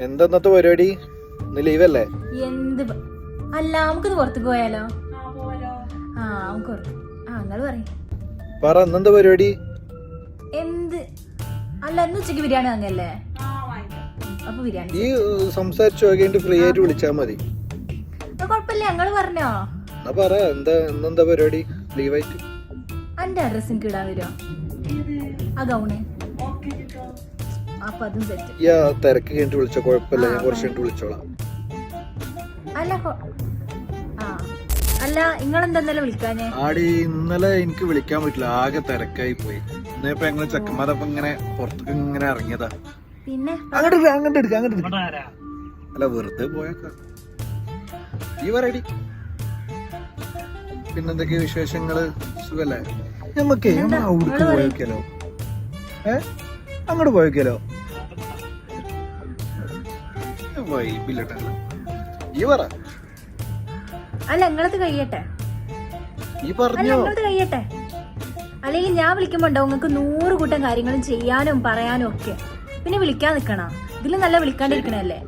എന്താ പരിപാടി? ഇന്ന് ലീവല്ലേ? അല്ല നമുക്കിന്ന് പുറത്തേക്ക് പോയാലോ? നമുക്ക് നിങ്ങൾ പറയും. പറ, ഇന്നെന്താ പരിപാടി? അല്ല ഇന്ന് ഉച്ചക്ക് ബിരിയാണി വാങ്ങല്ലേ? അപ്പൊ ബിരിയാണി ഈ സംസാരിച്ചു നോക്കിയിട്ട് ഫ്രീ ആയിട്ട് വിളിച്ചാ മതി. കൊഴപ്പില്ല, ഞങ്ങള് പറഞ്ഞോ. പറ, ഇന്നെന്താ പരിപാടി ലീവായിട്ട്? എന്റെ അഡ്രസ് എനിക്ക് ഇടാൻ വരുമോ? ആ ഗൗണ് അപ്പൊ അതും സെറ്റ്. തിരക്ക് കഴിഞ്ഞിട്ട് വിളിച്ചോ, കുഴപ്പമില്ല, ഞാൻ കുറച്ച് കഴിഞ്ഞിട്ട് വിളിച്ചോളാം. അല്ല നിങ്ങളെന്താ വിളിക്കാഞ്ഞേ? ആടി, ഇന്നലെ എനിക്ക് വിളിക്കാൻ പറ്റില്ല, ആകെ തിരക്കായി പോയി. ഇന്നിപ്പോ ഞങ്ങള് ചെക്കന്മാരൊപ്പം ഇങ്ങനെ പുറത്തേക്ക് ഇങ്ങനെ ഇറങ്ങിയതാ. പിന്നെ അങ്ങോട്ട് എടുക്ക. അല്ല, വെറുതെ പോയേക്കാം. ഈ പറയടി, പിന്നെന്തൊക്കെയാ വിശേഷങ്ങള്? സുഖല്ലേ? നമ്മക്ക് അവിടേക്ക് പോയേക്കാലോ? അങ്ങോട്ട് പോയേക്കാലോ? വൈബില്ലട്ടല്ലോ. ഈ പറ. അല്ല നിങ്ങളത് കഴിയട്ടെ. കഴിയട്ടെ, അല്ലെങ്കിൽ ഞാൻ വിളിക്കുമ്പോ ഉണ്ടാവും നിങ്ങൾക്ക് 100 കൂട്ടം കാര്യങ്ങളും ചെയ്യാനും പറയാനും ഒക്കെ. പിന്നെ വിളിക്കാൻ നിക്കണം. ഇതില് നല്ല വിളിക്കാണ്ടിരിക്കണല്ലേ?